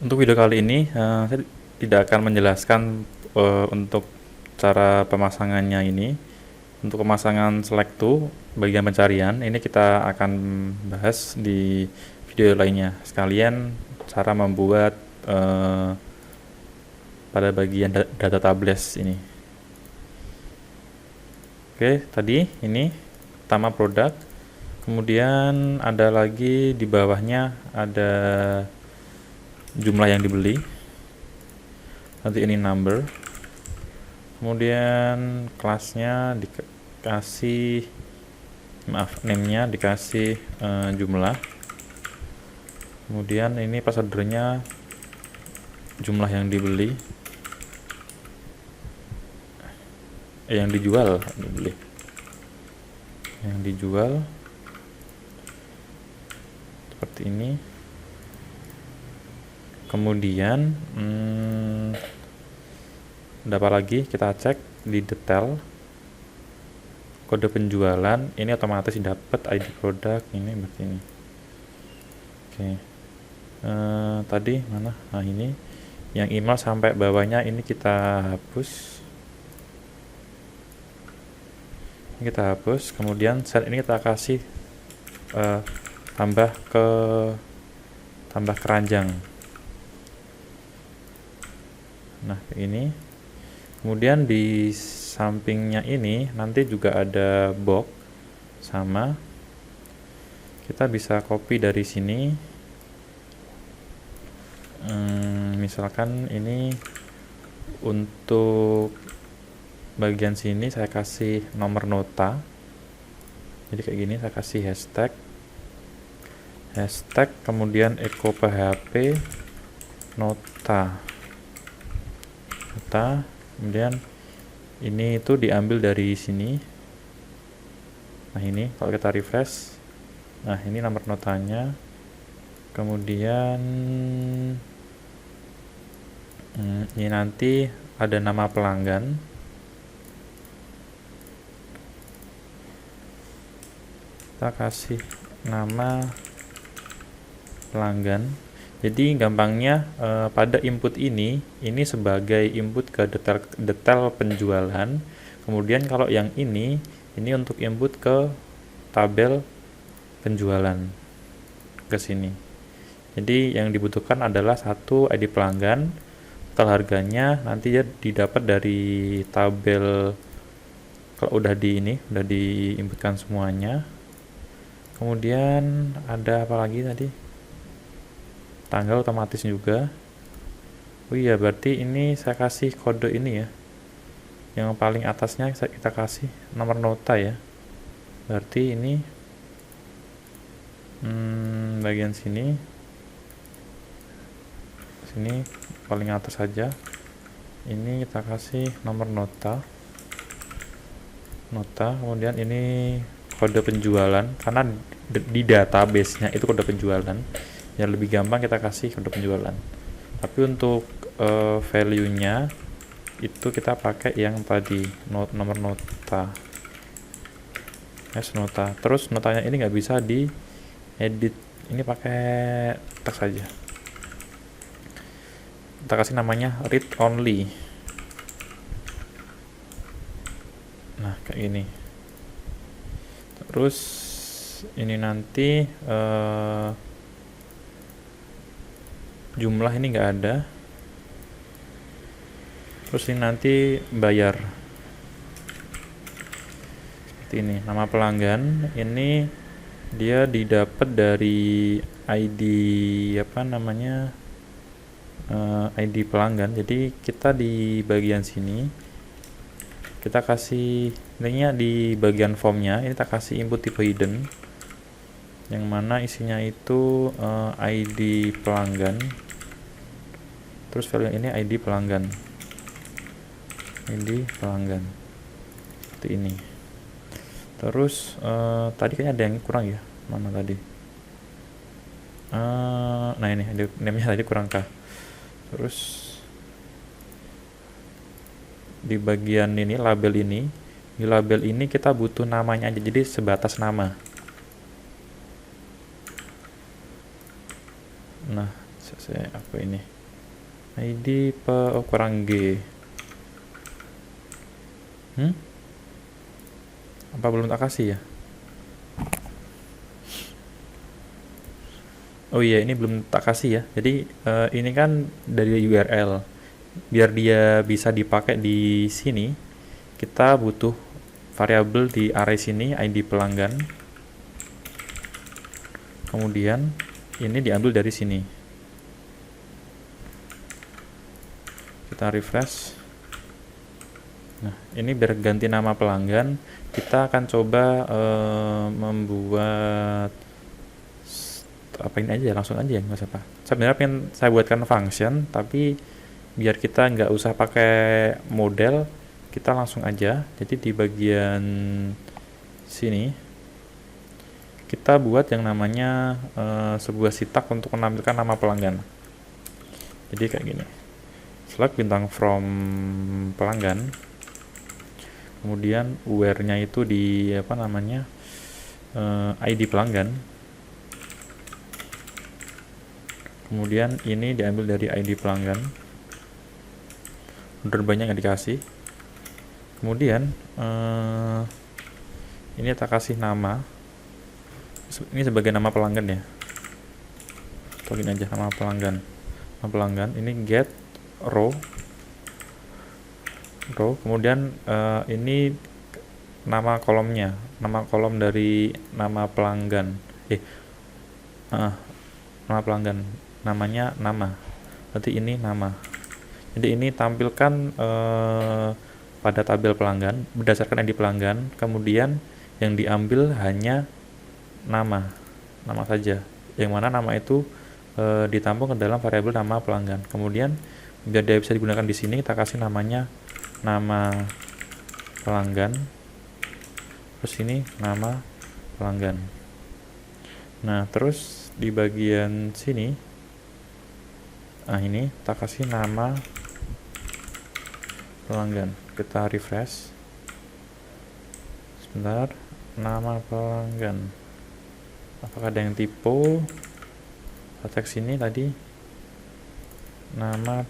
Untuk video kali ini saya tidak akan menjelaskan untuk cara pemasangannya ini. Untuk pemasangan select to bagian pencarian ini kita akan bahas di video lainnya. Sekalian cara membuat pada bagian data tables ini. Oke, tadi ini pertama produk, kemudian ada lagi di bawahnya ada jumlah yang dibeli, nanti ini number, kemudian kelasnya dikasih, maaf, name-nya dikasih jumlah, kemudian ini prosedurnya jumlah yang dibeli, yang dijual, yang dijual seperti ini. Kemudian ada apa lagi, kita cek di detail kode penjualan, ini otomatis dapat ID produk, ini berarti ini. Oke, tadi mana, nah ini yang email sampai bawahnya ini kita hapus, kemudian set ini kita kasih tambah keranjang. Nah, ini kemudian di sampingnya ini nanti juga ada box sama, kita bisa copy dari sini. Misalkan ini untuk bagian sini saya kasih nomor nota, jadi kayak gini, saya kasih hashtag kemudian echo php nota, kemudian ini itu diambil dari sini. Nah, ini kalau kita refresh, nah ini nomor notanya, kemudian ini nanti ada nama pelanggan, kita kasih nama pelanggan. Jadi gampangnya pada input ini sebagai input ke detail penjualan. Kemudian kalau yang ini untuk input ke tabel penjualan ke sini. Jadi yang dibutuhkan adalah satu ID pelanggan, total harganya nanti ya didapat dari tabel kalau udah diinputkan semuanya. Kemudian ada apa lagi tadi? Tanggal otomatis juga. Oh iya, berarti ini saya kasih kode ini ya, yang paling atasnya kita kasih nomor nota ya, berarti ini bagian sini paling atas saja, ini kita kasih nomor nota, kemudian ini kode penjualan, karena di database nya itu kode penjualan ya, lebih gampang kita kasih kode penjualan. Tapi untuk value nya itu kita pakai yang tadi nomor nota, nota. Terus notanya ini nggak bisa di edit, ini pakai teks saja, kita kasih namanya read only. Nah, kayak gini. Terus ini nanti jumlah ini nggak ada. Terus ini nanti bayar seperti ini. Nama pelanggan ini dia didapat dari ID apa namanya, ID pelanggan. Jadi kita di bagian sini kita kasih linknya di bagian formnya, ini kita kasih input tipe hidden, yang mana isinya itu ID pelanggan, terus value ini ID pelanggan, seperti ini. Terus tadi kayaknya ada yang kurang ya, mana tadi, nah ini name-nya tadi kurang kah. Terus di bagian ini label ini, di label ini kita butuh namanya aja, jadi sebatas nama. Nah, Saya apa ini, ID kurang G. Apa belum tak kasih ya? Oh iya, ini belum tak kasih ya. Jadi ini kan dari URL. Biar dia bisa dipakai di sini, kita butuh variabel di array sini, ID pelanggan. Kemudian ini diambil dari sini. Kita refresh. Nah, ini biar ganti nama pelanggan, kita akan coba membuat apa ini aja, langsung aja ya, nggak usah apa. Sebenarnya pengen saya buatkan function, tapi biar kita nggak usah pakai model, kita langsung aja. Jadi di bagian sini kita buat yang namanya sebuah sitak untuk menampilkan nama pelanggan. Jadi kayak gini, select bintang from pelanggan, kemudian where-nya itu di apa namanya, ID pelanggan, kemudian ini diambil dari ID pelanggan, order banyak yang dikasih, kemudian ini tak kasih nama, ini sebagai nama pelanggan ya, tolong aja nama pelanggan, ini get row, kemudian ini nama kolomnya, nama kolom dari nama pelanggan, nama pelanggan, namanya nama, berarti ini nama. Jadi ini tampilkan pada tabel pelanggan berdasarkan ID pelanggan, kemudian yang diambil hanya nama saja, yang mana nama itu ditampung ke dalam variabel nama pelanggan. Kemudian biar dia bisa digunakan di sini, kita kasih namanya nama pelanggan, terus ini nama pelanggan. Nah, terus di bagian sini, ini kita kasih nama pelanggan. Kita refresh. Sebentar, nama pelanggan. Apakah ada yang typo? Teks ini tadi nama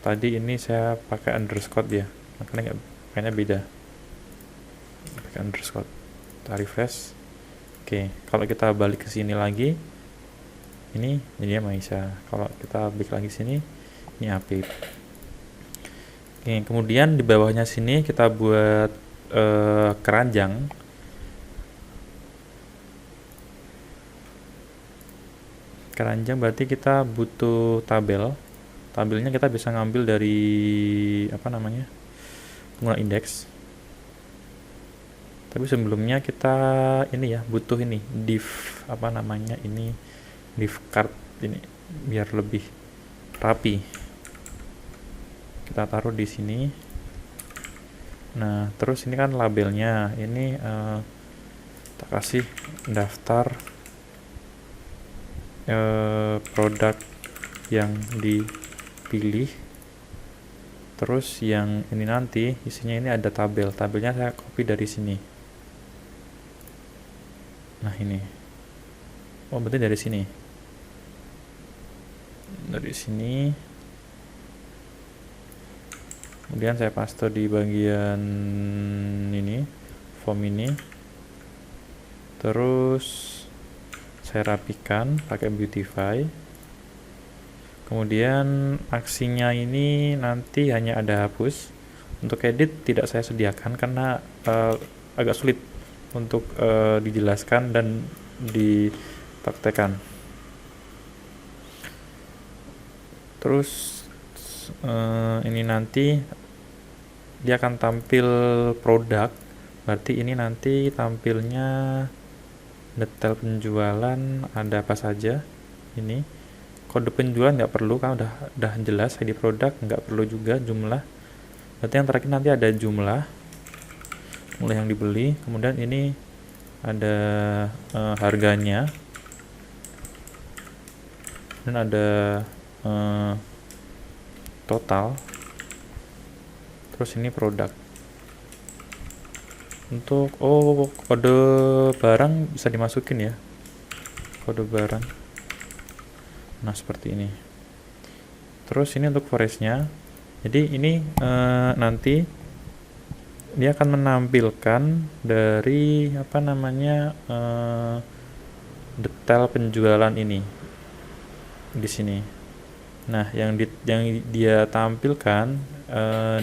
tadi ini saya pakai underscore ya, makanya kayaknya beda, pakai underscore. Kita refresh. Oke, kalau kita balik ke sini lagi, ini jadinya Maisa. Kalau kita balik lagi sini, ini Apip. Oke, kemudian di bawahnya sini kita buat keranjang. Keranjang berarti kita butuh tabel. Tabelnya kita bisa ngambil dari apa namanya, pengguna indeks. Tapi sebelumnya kita ini ya, butuh ini div apa namanya, ini div card ini biar lebih rapi. Kita taruh di sini. Nah, terus ini kan labelnya, ini kita kasih daftar produk yang dipilih. Terus yang ini nanti isinya ini ada tabelnya saya copy dari sini. Nah, ini. Oh, berarti dari sini. Dari sini. Kemudian saya paste di bagian ini, form ini. Terus saya rapikan pakai Beautify. Kemudian aksinya ini nanti hanya ada hapus. Untuk edit tidak saya sediakan karena agak sulit untuk dijelaskan dan dipraktekkan. Terus ini nanti dia akan tampil produk, berarti ini nanti tampilnya detail penjualan ada apa saja. Ini kode penjualan nggak perlu, kan udah jelas. ID produk nggak perlu juga. Jumlah, berarti yang terakhir nanti ada jumlah yang dibeli. Kemudian ini ada harganya, dan ada total. Terus ini produk. Untuk kode barang bisa dimasukin ya. kode barang. Nah seperti ini. Terus ini untuk forestnya, jadi ini nanti dia akan menampilkan dari apa namanya detail penjualan ini di sini. Nah yang dia tampilkan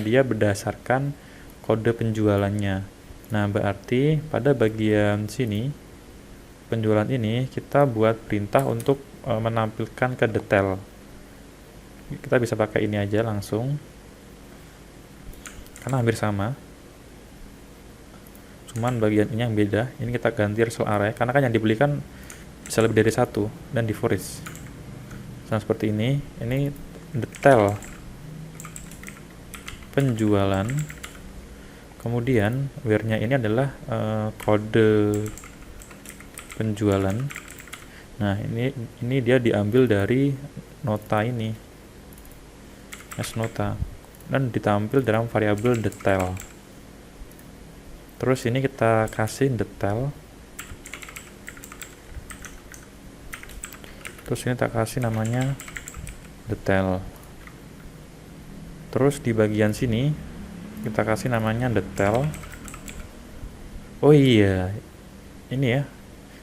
dia berdasarkan kode penjualannya. Nah berarti pada bagian sini penjualan ini kita buat perintah untuk menampilkan ke detail. Kita bisa pakai ini aja langsung karena hampir sama, cuman bagian ini yang beda. Ini kita ganti result array karena kan yang dibelikan bisa lebih dari satu dan di forest. Nah seperti ini detail penjualan, kemudian where-nya ini adalah kode penjualan. Nah ini dia diambil dari nota ini, as nota, dan ditampil dalam variabel detail. Terus ini kita kasih detail, terus ini kita kasih namanya detail. Terus di bagian sini kita kasih namanya detail. Oh iya, ini ya,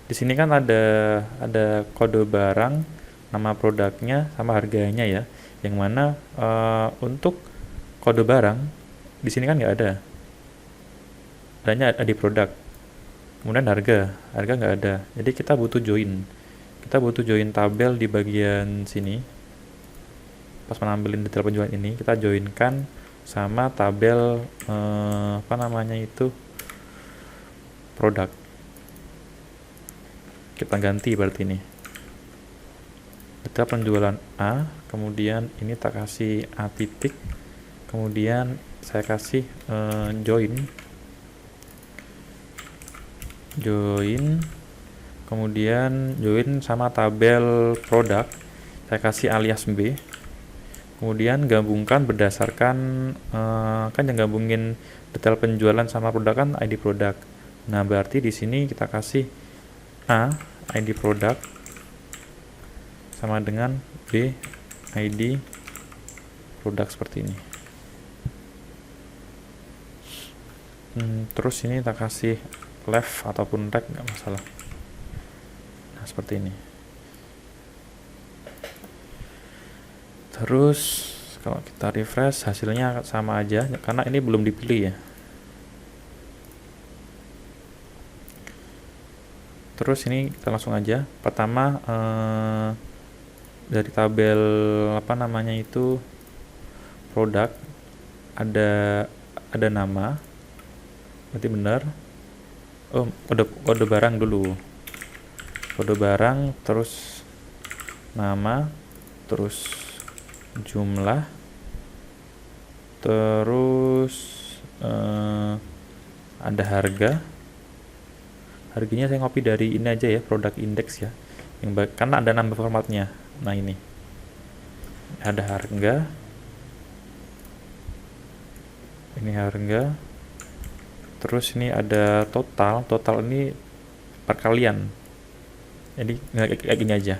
di sini kan ada kode barang, nama produknya sama harganya ya, yang mana untuk kode barang di sini kan nggak ada, adanya ada di produk. Kemudian harga nggak ada, jadi kita butuh join tabel di bagian sini. Pas menampilin detail penjualan ini kita joinkan sama tabel apa namanya itu produk. Kita ganti berarti ini detail penjualan A, kemudian ini tak kasih A titik, kemudian saya kasih join, kemudian join sama tabel produk, saya kasih alias B, kemudian gabungkan berdasarkan kan yang gabungin detail penjualan sama produk kan ID produk. Nah berarti di sini kita kasih A ID produk sama dengan B ID produk seperti ini. Terus ini kita kasih left ataupun right, nggak masalah. Nah seperti ini. Terus kalau kita refresh hasilnya sama aja karena ini belum dipilih ya. Terus ini kita langsung aja. Pertama dari tabel apa namanya itu produk ada nama, berarti benar. Oh kode barang dulu, kode barang, terus nama, terus jumlah, terus ada harganya saya copy dari ini aja ya, produk index ya, karena ada number formatnya. Nah ini ada harga, ini harga, terus ini ada total ini perkalian, jadi kayak gini aja,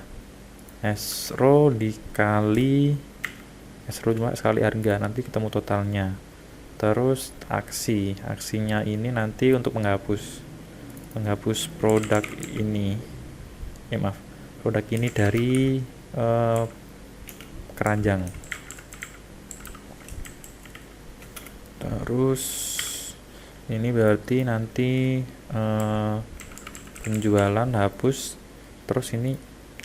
S row dikali S row cuma sekali harga, nanti ketemu totalnya. Terus aksinya ini nanti untuk menghapus produk ini, produk ini dari keranjang. Terus ini berarti nanti penjualan hapus. Terus ini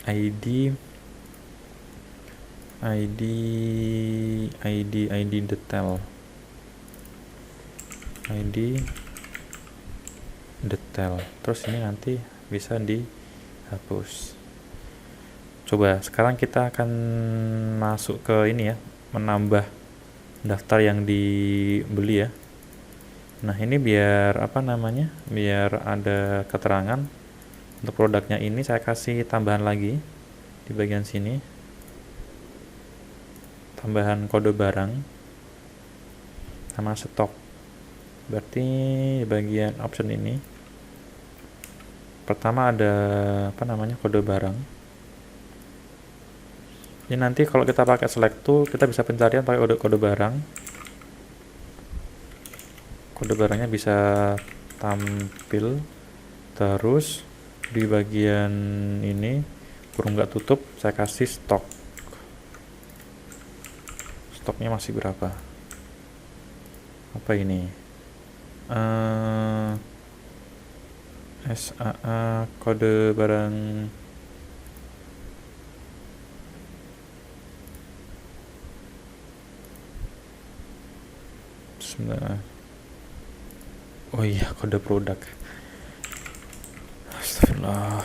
ID detail, terus ini nanti bisa dihapus. Coba sekarang kita akan masuk ke ini ya, menambah daftar yang dibeli ya. Nah ini biar apa namanya, biar ada keterangan untuk produknya ini, saya kasih tambahan lagi di bagian sini, tambahan kode barang sama stok. Berarti di bagian option ini Pertama ada apa namanya, kode barang. Ini nanti kalau kita pakai select tool, kita bisa pencarian pakai kode barang. Kode barangnya bisa tampil. Terus di bagian ini kurung nggak tutup, saya kasih stok. Stoknya masih berapa? Apa ini? SAA kode barang oh iya, kode produk. Astagfirullah.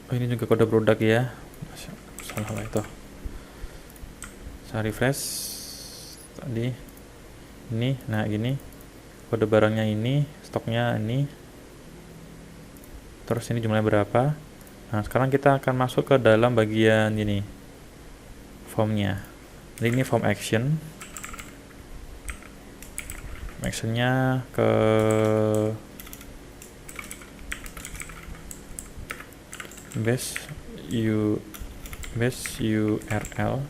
Oh, ini juga kode produk ya. Salah lah itu. Saya refresh tadi. Ini, nah gini. Kode barangnya ini, stoknya ini. Terus ini jumlahnya berapa? Nah, sekarang kita akan masuk ke dalam bagian ini. Formnya. Jadi ini form action. Actionnya ke base URL,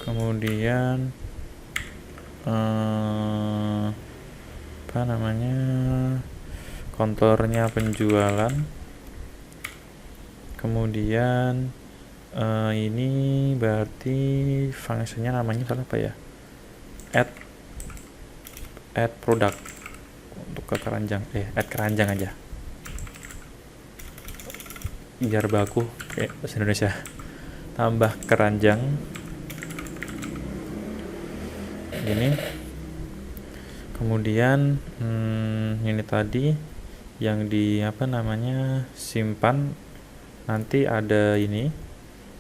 kemudian apa namanya, kontornya penjualan, kemudian ini berarti fungsinya namanya salah apa ya, add product untuk ke keranjang, add keranjang aja biar baku kayak bahasa Indonesia. Tambah keranjang gini. Kemudian ini tadi yang di apa namanya, simpan, nanti ada ini,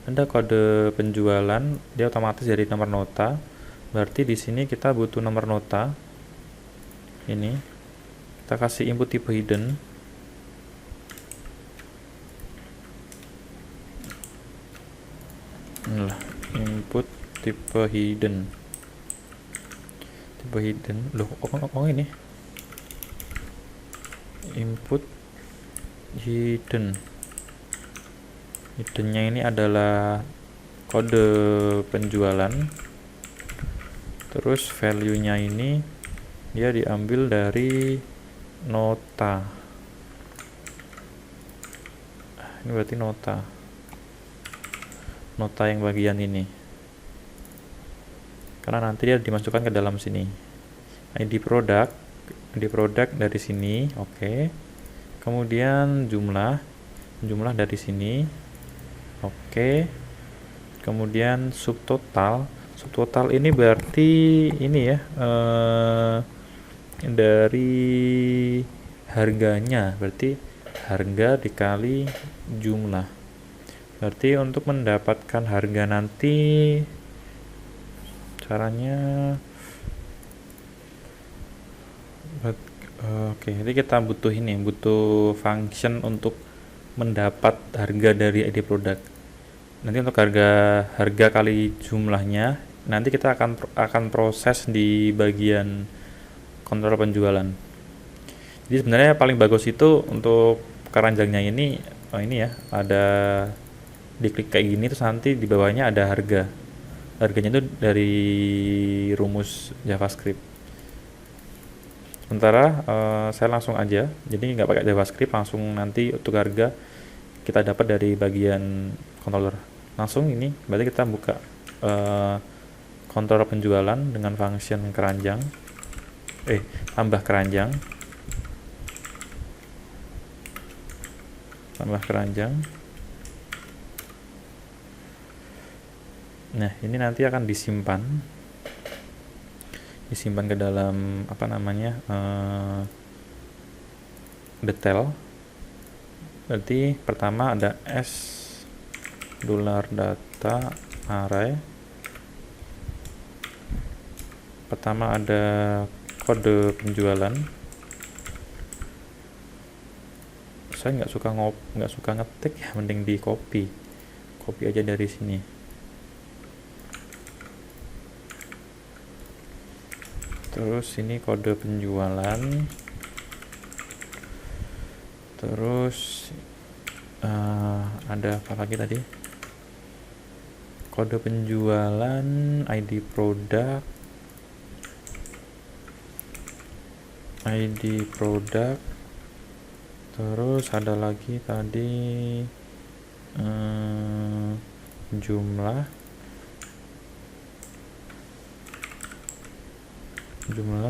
ada kode penjualan, dia otomatis dari nomor nota. Berarti di sini kita butuh nomor nota. Ini kita kasih input tipe hidden. Inilah input tipe hidden. Tipe hidden loh, ini input hidden. Hiddennya ini adalah kode penjualan. Terus value nya ini dia diambil dari nota. Ini berarti nota yang bagian ini, karena nanti dia dimasukkan ke dalam sini. ID produk dari sini. Oke. Kemudian jumlah dari sini. Oke. Kemudian subtotal ini berarti ini ya, dari harganya, berarti harga dikali jumlah. Berarti untuk mendapatkan harga nanti caranya oke, jadi kita butuh function untuk mendapat harga dari ID produk. Nanti untuk harga kali jumlahnya nanti kita akan proses di bagian kontrol penjualan. Jadi sebenarnya paling bagus itu untuk keranjangnya ini, ini ya, ada diklik kayak gini, terus nanti di bawahnya ada harganya itu dari rumus JavaScript. Sementara saya langsung aja, jadi nggak pakai JavaScript, langsung nanti untuk harga kita dapat dari bagian controller langsung. Ini berarti kita buka kontrol penjualan dengan function keranjang, tambah keranjang. Nah, ini nanti akan disimpan ke dalam apa namanya, detail. Berarti pertama ada $data array. Pertama ada kode penjualan. Saya nggak suka ngetik ya, mending di copy aja dari sini. terus ini kode penjualan, terus ada apa lagi tadi, kode penjualan, ID produk, terus ada lagi tadi jumlah,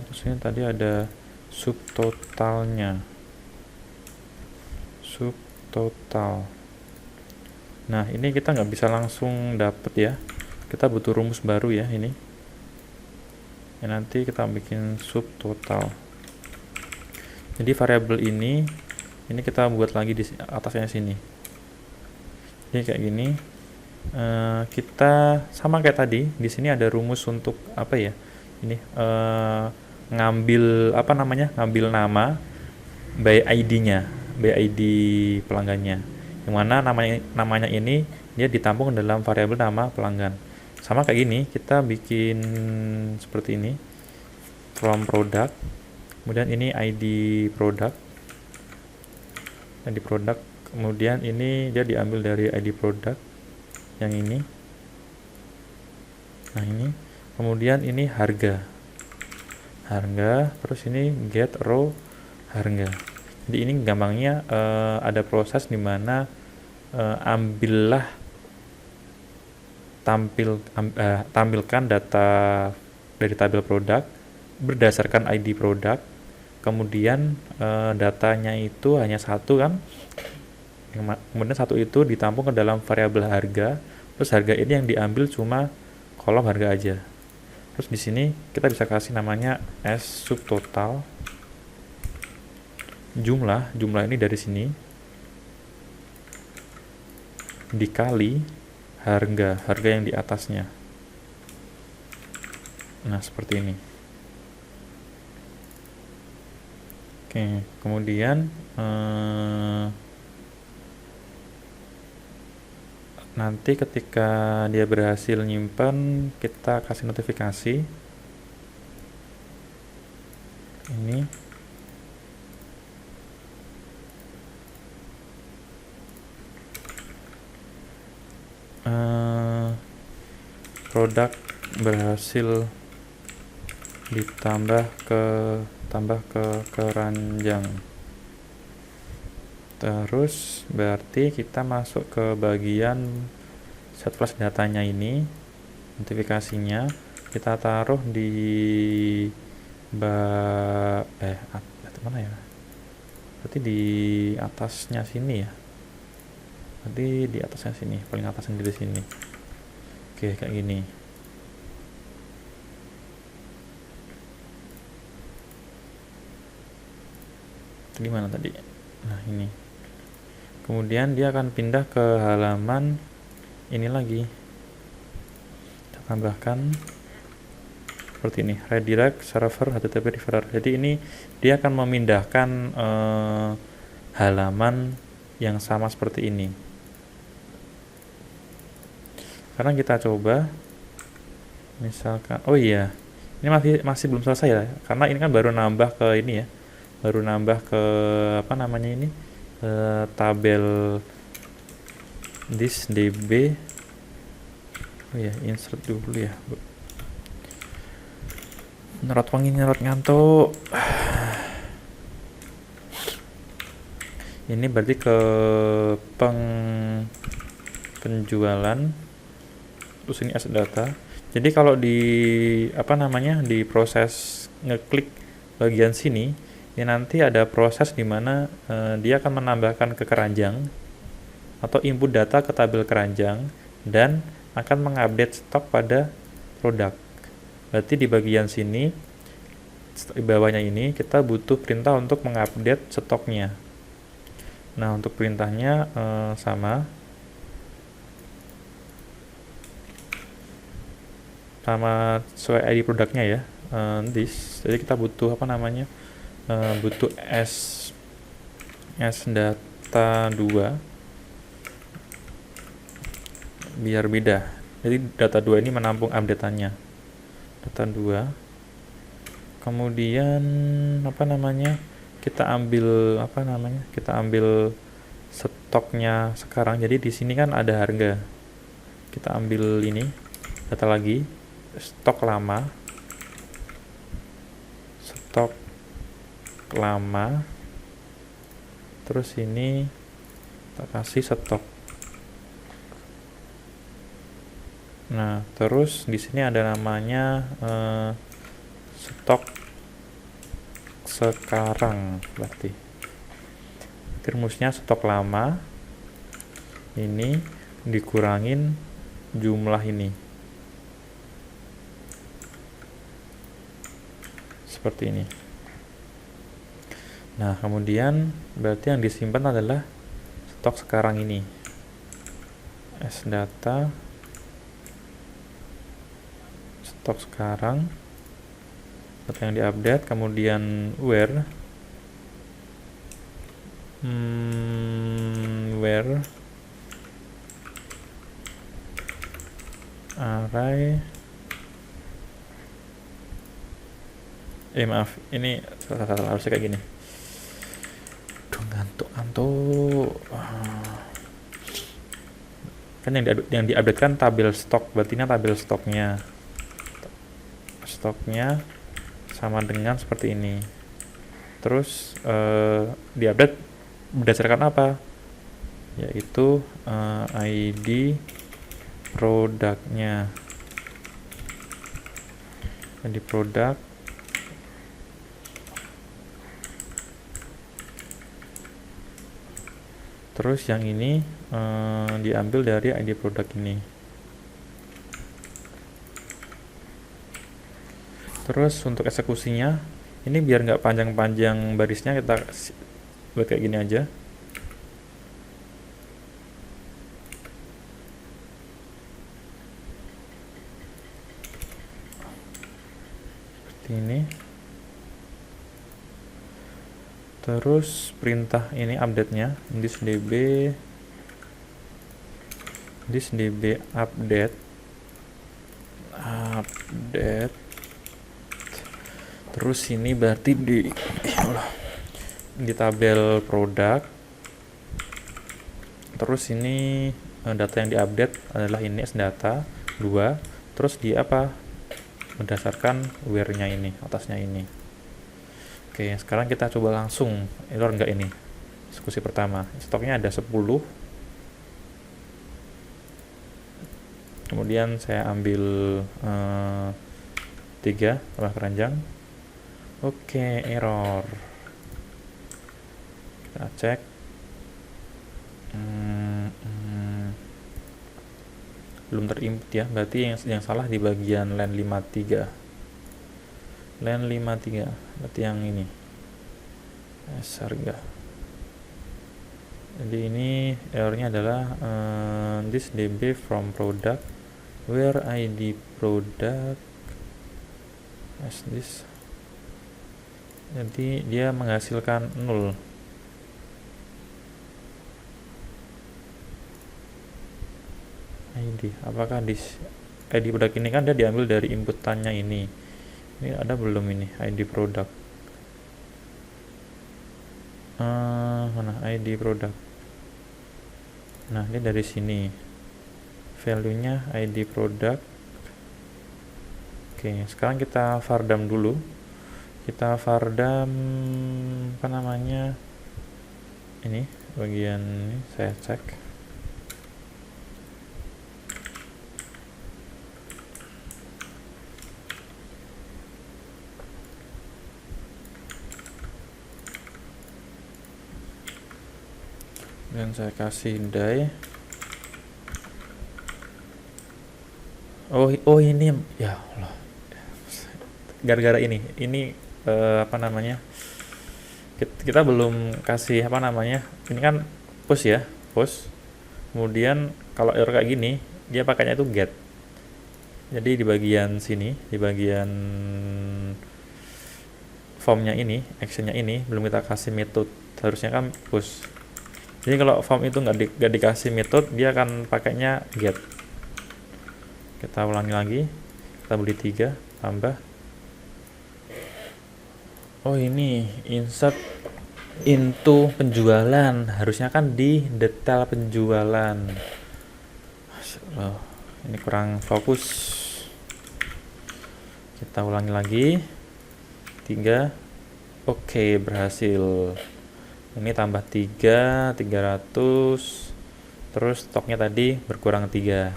terus ini tadi ada subtotalnya, subtotal. Nah ini kita nggak bisa langsung dapet ya, kita butuh rumus baru ya ini. Nanti kita bikin subtotal. Jadi variabel ini kita buat lagi di atasnya sini. Jadi kayak gini. Kita sama kayak tadi, di sini ada rumus untuk apa ya? Ini ngambil apa namanya? Ngambil nama by ID-nya, by ID pelanggannya. Yang mana namanya ini dia ditampung dalam variabel nama pelanggan. Sama kayak gini, kita bikin seperti ini. From product, kemudian ini ID product, kemudian ini dia diambil dari ID product yang ini. Nah ini, kemudian ini harga, terus ini get row harga. Jadi ini gampangnya ada proses dimana ambillah tampilkan data dari tabel produk berdasarkan ID produk, kemudian datanya itu hanya satu kan, kemudian satu itu ditampung ke dalam variabel harga, terus harga ini yang diambil cuma kolom harga aja. Terus di sini kita bisa kasih namanya S subtotal, jumlah ini dari sini dikali harga yang di atasnya. Nah seperti ini. Oke, kemudian nanti ketika dia berhasil nyimpan, kita kasih notifikasi ini. Produk berhasil ditambah ke keranjang. Terus berarti kita masuk ke bagian set flash datanya ini, notifikasinya kita taruh di mana ya? Berarti di atasnya sini ya. Berarti di atasnya sini, paling atasnya di sini. Oke, kayak gini. Di mana tadi? Nah, ini. Kemudian dia akan pindah ke halaman ini lagi. Kita tambahkan seperti ini, redirect server HTTP referrer. Jadi ini dia akan memindahkan halaman yang sama seperti ini. Sekarang kita coba, misalkan, oh iya, ini masih belum selesai ya, karena ini kan baru nambah ke ini ya, baru nambah ke apa namanya ini, tabel this db. Oh ya, insert dulu ya, nyerot ngantuk. Ini berarti ke penjualan, terus ini as data. Jadi kalau di apa namanya, di proses ngeklik bagian sini, ini nanti ada proses di mana dia akan menambahkan ke keranjang atau input data ke tabel keranjang dan akan mengupdate stok pada produk. Berarti di bagian sini, di bawahnya ini, kita butuh perintah untuk mengupdate stoknya. Nah, untuk perintahnya sama sesuai ID produknya ya, this. Jadi kita butuh apa namanya, butuh s data 2 biar beda. Jadi data 2 ini menampung update-annya. Data 2 Kemudian apa namanya, kita ambil apa namanya, kita ambil stoknya sekarang. Jadi di sini kan ada harga, kita ambil ini data lagi, stok lama, stok lama, terus ini kita kasih stok. Nah, terus di sini ada namanya stok sekarang, berarti rumusnya stok lama ini dikurangin jumlah ini, seperti ini. Nah, kemudian berarti yang disimpan adalah stok sekarang ini, sdata stok sekarang, data yang diupdate, kemudian where array, maaf, ini salah, harusnya kayak gini. Duh, ngantuk. Kan yang diupdate kan tabel stok, berarti ini tabel stoknya sama dengan seperti ini. Terus diupdate berdasarkan apa? Yaitu ID produknya. ID produk, terus yang ini diambil dari ID produk ini. Terus untuk eksekusinya, ini biar nggak panjang-panjang barisnya, kita buat kayak gini aja. Seperti ini. Terus perintah ini update-nya, thisDB update. Terus ini berarti di tabel produk. Terus ini data yang diupdate adalah ini sdata 2. Terus di apa? Berdasarkan where-nya ini, atasnya ini. Oke, sekarang kita coba langsung error enggak ini. Eksekusi pertama, stoknya ada 10. Kemudian saya ambil 3 tambah keranjang. Oke, error. Kita cek. Belum terinput ya, berarti yang salah di bagian line 53. Line 53, berarti yang ini. Harga. Jadi ini errornya adalah thisDB from product where ID product as this. Jadi dia menghasilkan 0. ID, apakah di ID produk ini kan dia diambil dari inputannya ini. Ini ada belum ini ID produk? Mana ID produk? Nah, ini dari sini. Value-nya ID produk. Oke, sekarang kita vardam dulu. Kita vardam apa namanya? Ini bagian ini saya cek. Dan saya kasih die. Oh ini ya Allah, gara-gara ini apa namanya, kita belum kasih apa namanya, ini kan push ya, push. Kemudian kalau error kayak gini dia pakainya itu get. Jadi di bagian sini, di bagian formnya ini, actionnya ini belum kita kasih metode, harusnya kan push. Jadi kalau form itu nggak dikasih metode, dia akan pakainya get. Kita ulangi lagi, kita beli 3 tambah Oh ini insert into penjualan, harusnya kan di detail penjualan. Oh, ini kurang fokus. Kita ulangi lagi. 3. Oke, berhasil. Ini tambah 3, 300. Terus stoknya tadi berkurang 3.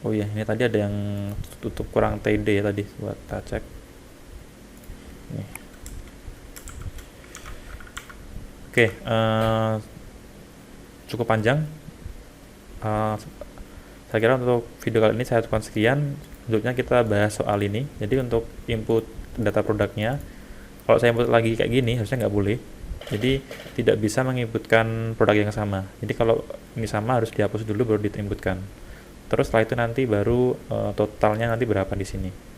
Oh iya, ini tadi ada yang tutup kurang TD ya tadi. Buat kita cek. Nih. Oke, cukup panjang. Saya kira untuk video kali ini saya cukupkan sekian. Selanjutnya kita bahas soal ini. Jadi untuk input data produknya, kalau saya input lagi kayak gini harusnya nggak boleh. Jadi tidak bisa menginputkan produk yang sama. Jadi kalau ini sama harus dihapus dulu baru diinputkan. Terus setelah itu nanti baru totalnya nanti berapa di sini.